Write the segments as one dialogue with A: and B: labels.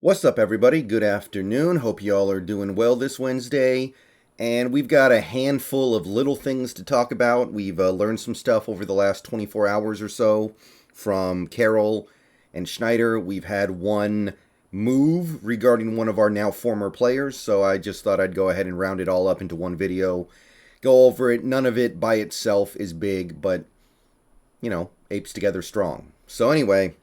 A: What's up, everybody? Good afternoon. Hope you all are doing well this Wednesday. And we've got a handful of little things to talk about. We've learned some stuff over the last 24 hours or so from Carroll and Schneider. We've had one move regarding one of our now former players, so I just thought I'd go ahead and round it all up into one video. Go over it. None of it by itself is big, but, apes together strong. So anyway,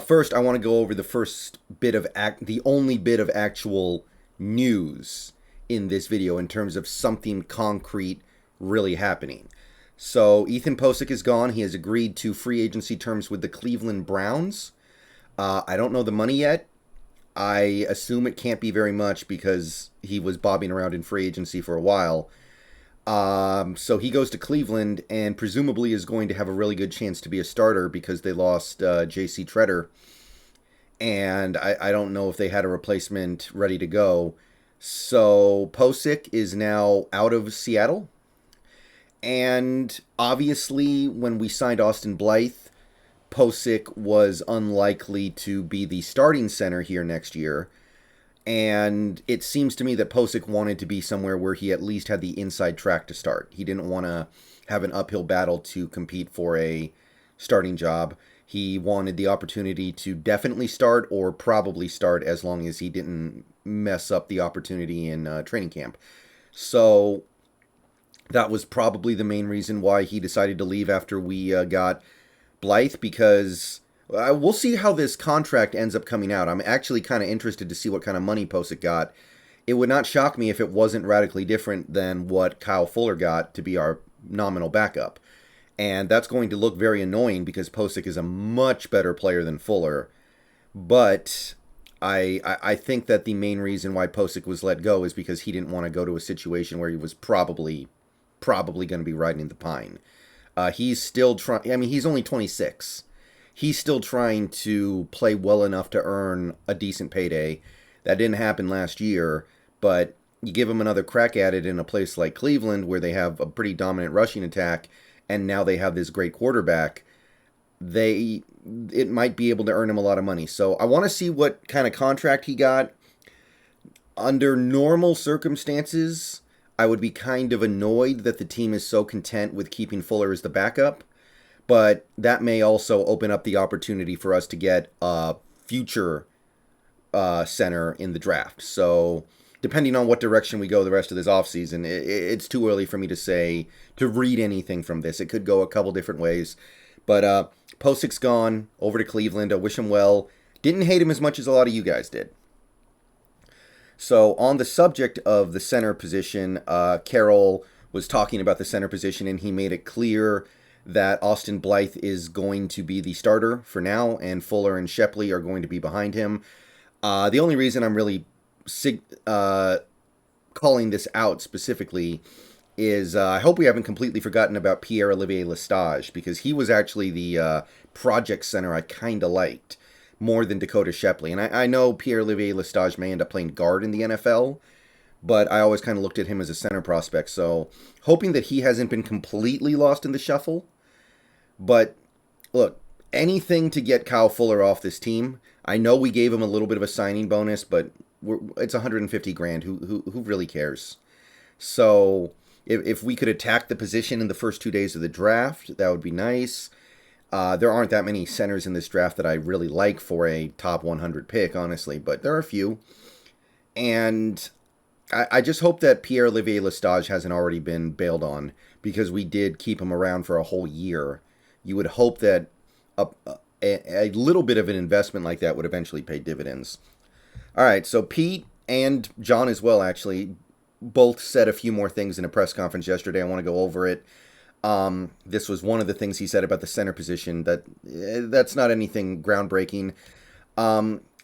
A: first, I want to go over the first bit of the only bit of actual news in this video in terms of something concrete really happening. So Ethan Pocic is gone. He has agreed to free agency terms with the Cleveland Browns. I don't know the money yet. I assume it can't be very much because he was bobbing around in free agency for a while. So he goes to Cleveland and presumably is going to have a really good chance to be a starter because they lost J.C. Treader. And I don't know if they had a replacement ready to go. So Pocic is now out of Seattle. And obviously, when we signed Austin Blythe, Pocic was unlikely to be the starting center here next year. And it seems to me that Pocic wanted to be somewhere where he at least had the inside track to start. He didn't want to have an uphill battle to compete for a starting job. He wanted the opportunity to definitely start or probably start as long as he didn't mess up the opportunity in training camp. So that was probably the main reason why he decided to leave after we got Blythe, because we'll see how this contract ends up coming out. I'm actually kind of interested to see what kind of money Pocic got. It would not shock me if it wasn't radically different than what Kyle Fuller got to be our nominal backup. And that's going to look very annoying because Pocic is a much better player than Fuller. But I think that the main reason why Pocic was let go is because he didn't want to go to a situation where he was probably going to be riding the pine. He's still trying. I mean, he's only 26. He's still trying to play well enough to earn a decent payday. That didn't happen last year, but you give him another crack at it in a place like Cleveland where they have a pretty dominant rushing attack, and now they have this great quarterback. It might be able to earn him a lot of money. So I want to see what kind of contract he got. Under normal circumstances, I would be kind of annoyed that the team is so content with keeping Fuller as the backup. But that may also open up the opportunity for us to get a future center in the draft. So depending on what direction we go the rest of this offseason, it's too early for me to read anything from this. It could go a couple different ways. But Posic's gone over to Cleveland. I wish him well. Didn't hate him as much as a lot of you guys did. So on the subject of the center position, Carroll was talking about the center position, and he made it clear that Austin Blythe is going to be the starter for now, and Fuller and Shepley are going to be behind him. The only reason I'm really calling this out specifically is I hope we haven't completely forgotten about Pierre-Olivier Lilstyx, because he was actually the project center I kind of liked more than Dakota Shepley. And I know Pierre-Olivier Lilstyx may end up playing guard in the NFL, but I always kind of looked at him as a center prospect. So hoping that he hasn't been completely lost in the shuffle. But look, anything to get Kyle Fuller off this team. I know we gave him a little bit of a signing bonus, but it's $150,000. Who really cares? So if we could attack the position in the first 2 days of the draft, that would be nice. There aren't that many centers in this draft that I really like for a top 100 pick, honestly, but there are a few. And I just hope that Pierre-Olivier Lilstyx hasn't already been bailed on, because we did keep him around for a whole year. You would hope that a little bit of an investment like that would eventually pay dividends. All right, so Pete and John as well, actually, both said a few more things in a press conference yesterday. I want to go over it. This was one of the things he said about the center position. That's not anything groundbreaking.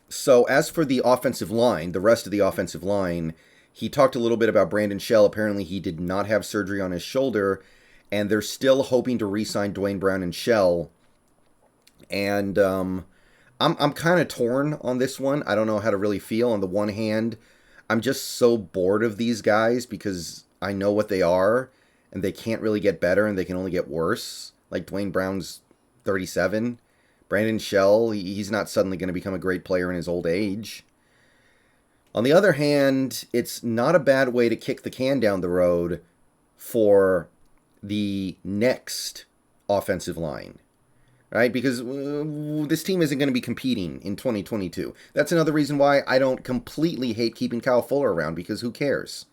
A: So as for the offensive line, the rest of the offensive line, he talked a little bit about Brandon Shell. Apparently he did not have surgery on his shoulder, and they're still hoping to re-sign Dwayne Brown and Shell. And I'm kind of torn on this one. I don't know how to really feel. On the one hand, I'm just so bored of these guys because I know what they are, and they can't really get better, and they can only get worse. Like Dwayne Brown's 37. Brandon Shell, he's not suddenly going to become a great player in his old age. On the other hand, it's not a bad way to kick the can down the road for the next offensive line, right? Because this team isn't going to be competing in 2022. That's another reason why I don't completely hate keeping Kyle Fuller around, because who cares?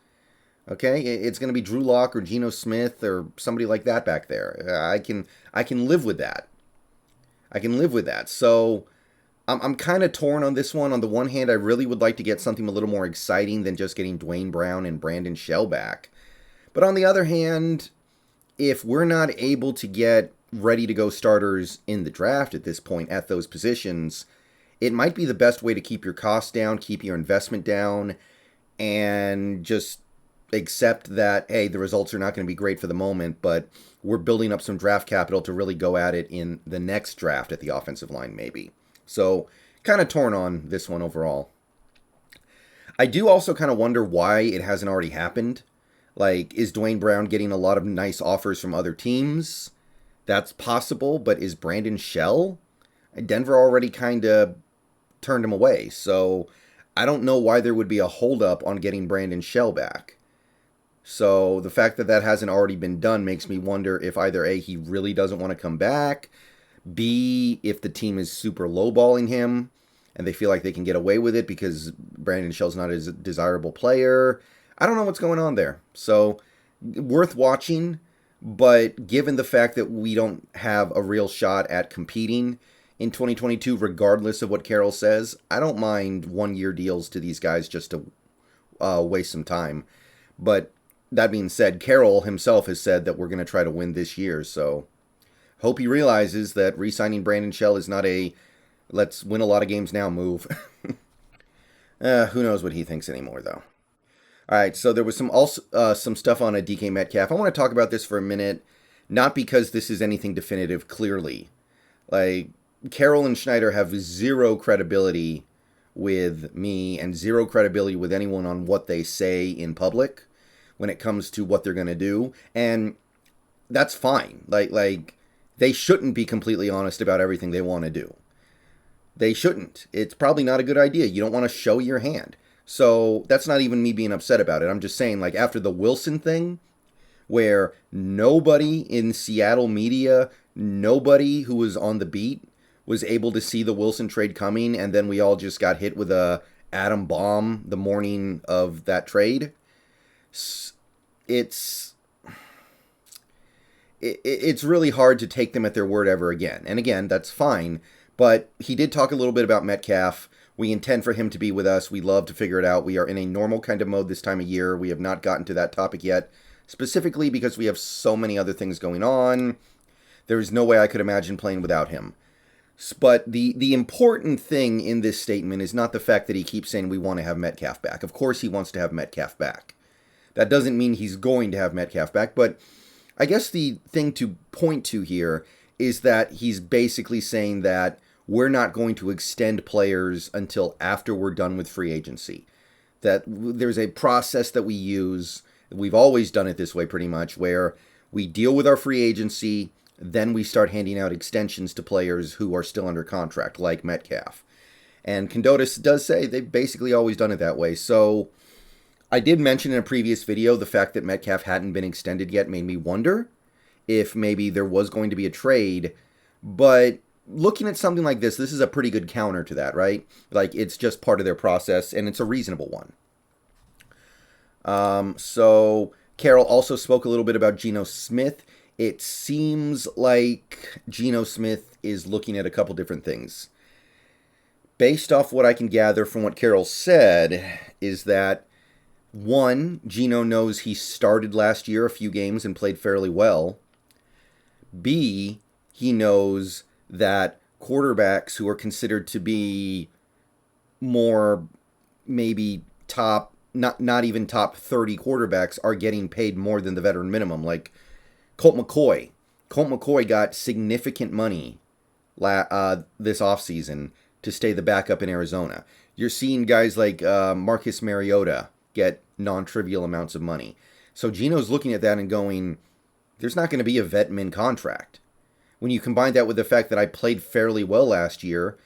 A: Okay, it's going to be Drew Lock or Geno Smith or somebody like that back there. I can live with that. I can live with that. So I'm kind of torn on this one. On the one hand, I really would like to get something a little more exciting than just getting Dwayne Brown and Brandon Shell back. But on the other hand, if we're not able to get ready to go starters in the draft at this point at those positions, it might be the best way to keep your costs down, keep your investment down, and just accept that, hey, the results are not going to be great for the moment, but we're building up some draft capital to really go at it in the next draft at the offensive line, maybe. So, kind of torn on this one overall. I do also kind of wonder why it hasn't already happened. Like, is Dwayne Brown getting a lot of nice offers from other teams? That's possible, but is Brandon Shell? Denver already kind of turned him away, so I don't know why there would be a holdup on getting Brandon Shell back. So the fact that that hasn't already been done makes me wonder if either A, he really doesn't want to come back, B, if the team is super lowballing him and they feel like they can get away with it because Brandon Shell's not a desirable player. I don't know what's going on there. So worth watching, but given the fact that we don't have a real shot at competing in 2022, regardless of what Carroll says, I don't mind 1-year deals to these guys just to waste some time. But that being said, Carroll himself has said that we're going to try to win this year, so hope he realizes that re-signing Brandon Shell is not a let's win a lot of games now move. Who knows what he thinks anymore, though. All right, so there was some stuff on a DK Metcalf. I want to talk about this for a minute, not because this is anything definitive, clearly. Like, Carroll and Schneider have zero credibility with me and zero credibility with anyone on what they say in public when it comes to what they're going to do, and that's fine. Like they shouldn't be completely honest about everything they want to do. They shouldn't. It's probably not a good idea. You don't want to show your hand. So that's not even me being upset about it. I'm just saying, like, after the Wilson thing, where nobody in Seattle media, nobody who was on the beat was able to see the Wilson trade coming, and then we all just got hit with a atom bomb the morning of that trade. It's really hard to take them at their word ever again. And again, that's fine. But he did talk a little bit about Metcalf. We intend for him to be with us. We love to figure it out. We are in a normal kind of mode this time of year. We have not gotten to that topic yet, specifically because we have so many other things going on. There is no way I could imagine playing without him. But the important thing in this statement is not the fact that he keeps saying we want to have Metcalf back. Of course he wants to have Metcalf back. That doesn't mean he's going to have Metcalf back, but I guess the thing to point to here is that he's basically saying that we're not going to extend players until after we're done with free agency. That there's a process that we use, we've always done it this way pretty much, where we deal with our free agency, then we start handing out extensions to players who are still under contract, like Metcalf. And Condotis does say they've basically always done it that way, so I did mention in a previous video the fact that Metcalf hadn't been extended yet made me wonder if maybe there was going to be a trade, but looking at something like this is a pretty good counter to that, right? Like, it's just part of their process, and it's a reasonable one. So Carroll also spoke a little bit about Geno Smith. It seems like Geno Smith is looking at a couple different things. Based off what I can gather from what Carroll said, is that one, Geno knows he started last year a few games and played fairly well. B, he knows that quarterbacks who are considered to be more maybe top, not even top 30 quarterbacks are getting paid more than the veteran minimum. Like Colt McCoy. Colt McCoy got significant money this offseason to stay the backup in Arizona. You're seeing guys like Marcus Mariota get non-trivial amounts of money. So Geno's looking at that and going, there's not going to be a vet min contract. When you combine that with the fact that I played fairly well last year,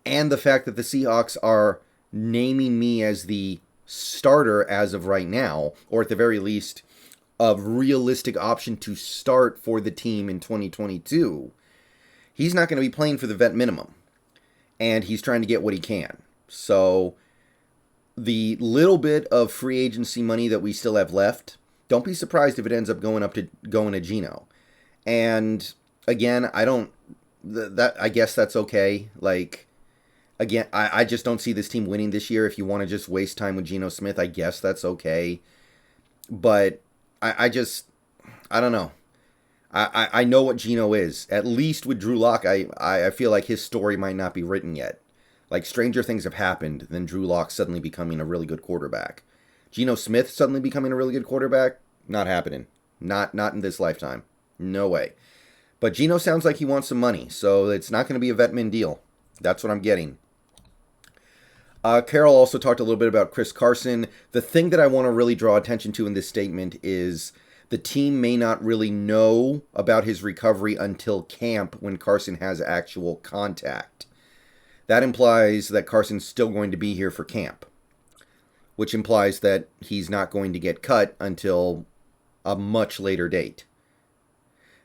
A: and the fact that the Seahawks are naming me as the starter as of right now, or at the very least, a realistic option to start for the team in 2022, he's not going to be playing for the vet minimum. And he's trying to get what he can. So the little bit of free agency money that we still have left, don't be surprised if it ends up going to Geno. And again, I guess that's okay. Like, again, I just don't see this team winning this year. If you want to just waste time with Geno Smith, I guess that's okay. But I don't know. I know what Geno is. At least with Drew Lock, I feel like his story might not be written yet. Like, stranger things have happened than Drew Lock suddenly becoming a really good quarterback. Geno Smith suddenly becoming a really good quarterback? Not happening. Not in this lifetime. No way. But Geno sounds like he wants some money, so it's not going to be a vet min deal. That's what I'm getting. Carroll also talked a little bit about Chris Carson. The thing that I want to really draw attention to in this statement is the team may not really know about his recovery until camp when Carson has actual contact. That implies that Carson's still going to be here for camp, which implies that he's not going to get cut until a much later date,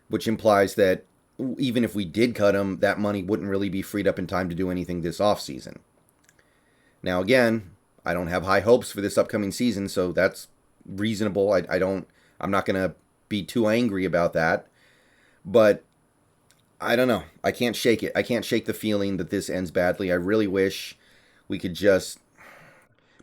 A: which implies that even if we did cut him, that money wouldn't really be freed up in time to do anything this offseason. Now, again, I don't have high hopes for this upcoming season, so that's reasonable. I'm not going to be too angry about that, but I don't know. I can't shake it. I can't shake the feeling that this ends badly. I really wish we could just...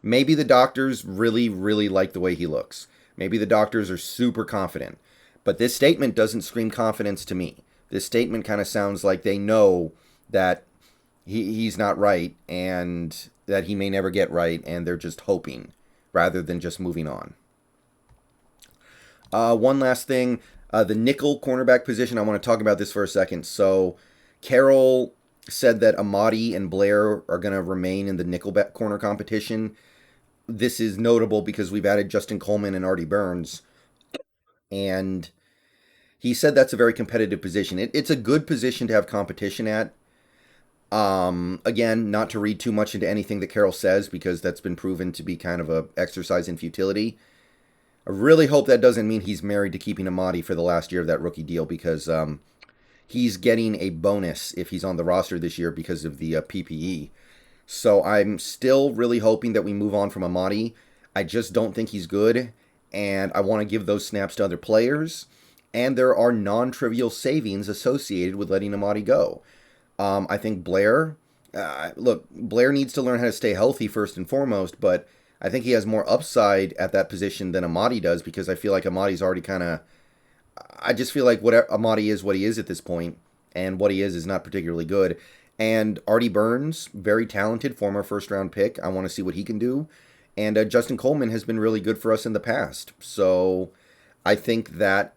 A: Maybe the doctors really, really like the way he looks. Maybe the doctors are super confident. But this statement doesn't scream confidence to me. This statement kind of sounds like they know that he's not right and that he may never get right, and they're just hoping rather than just moving on. One last thing. The nickel cornerback position, I want to talk about this for a second. So Carroll said that Amadi and Blair are going to remain in the nickel corner competition. This is notable because we've added Justin Coleman and Artie Burns. And he said that's a very competitive position. It's a good position to have competition at. Again, not to read too much into anything that Carroll says because that's been proven to be kind of an exercise in futility. I really hope that doesn't mean he's married to keeping Amadi for the last year of that rookie deal because he's getting a bonus if he's on the roster this year because of the PPE. So I'm still really hoping that we move on from Amadi. I just don't think he's good, and I want to give those snaps to other players. And there are non-trivial savings associated with letting Amadi go. I think Blair, Blair needs to learn how to stay healthy first and foremost, but I think he has more upside at that position than Amadi does because I feel like Amadi's already kind of... I just feel like Amadi is what he is at this point, and what he is not particularly good. And Artie Burns, very talented, former first-round pick. I want to see what he can do. And Justin Coleman has been really good for us in the past. So I think that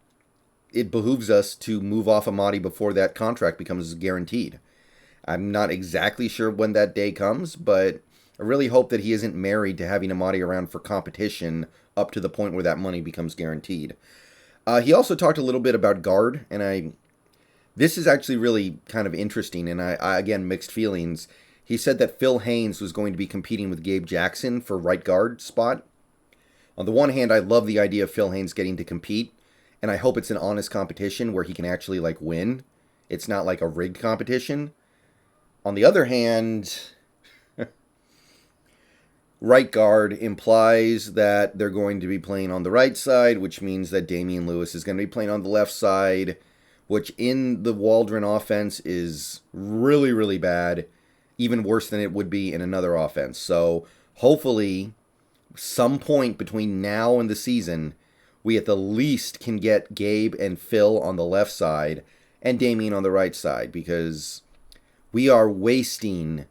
A: it behooves us to move off Amadi before that contract becomes guaranteed. I'm not exactly sure when that day comes, but I really hope that he isn't married to having Amadi around for competition up to the point where that money becomes guaranteed. He also talked a little bit about guard, and this is actually really kind of interesting, and I again, mixed feelings. He said that Phil Haynes was going to be competing with Gabe Jackson for right guard spot. On the one hand, I love the idea of Phil Haynes getting to compete, and I hope it's an honest competition where he can actually, win. It's not like a rigged competition. On the other hand... Right guard implies that they're going to be playing on the right side, which means that Damian Lewis is going to be playing on the left side, which in the Waldron offense is really, really bad, even worse than it would be in another offense. So hopefully, some point between now and the season, we at the least can get Gabe and Phil on the left side and Damian on the right side, because we are wasting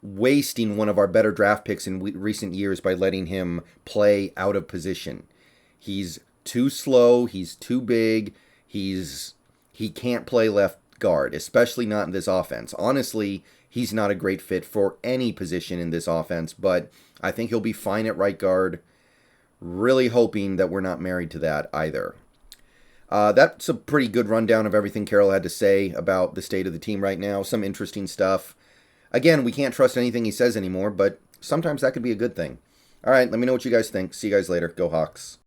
A: one of our better draft picks in recent years by letting him play out of position. He's too slow, he's too big, he can't play left guard, especially not in this offense. Honestly, he's not a great fit for any position in this offense, but I think he'll be fine at right guard. Really hoping that we're not married to that either. That's a pretty good rundown of everything Carroll had to say about the state of the team right now. Some interesting stuff. Again, we can't trust anything he says anymore, but sometimes that could be a good thing. All right, let me know what you guys think. See you guys later. Go Hawks.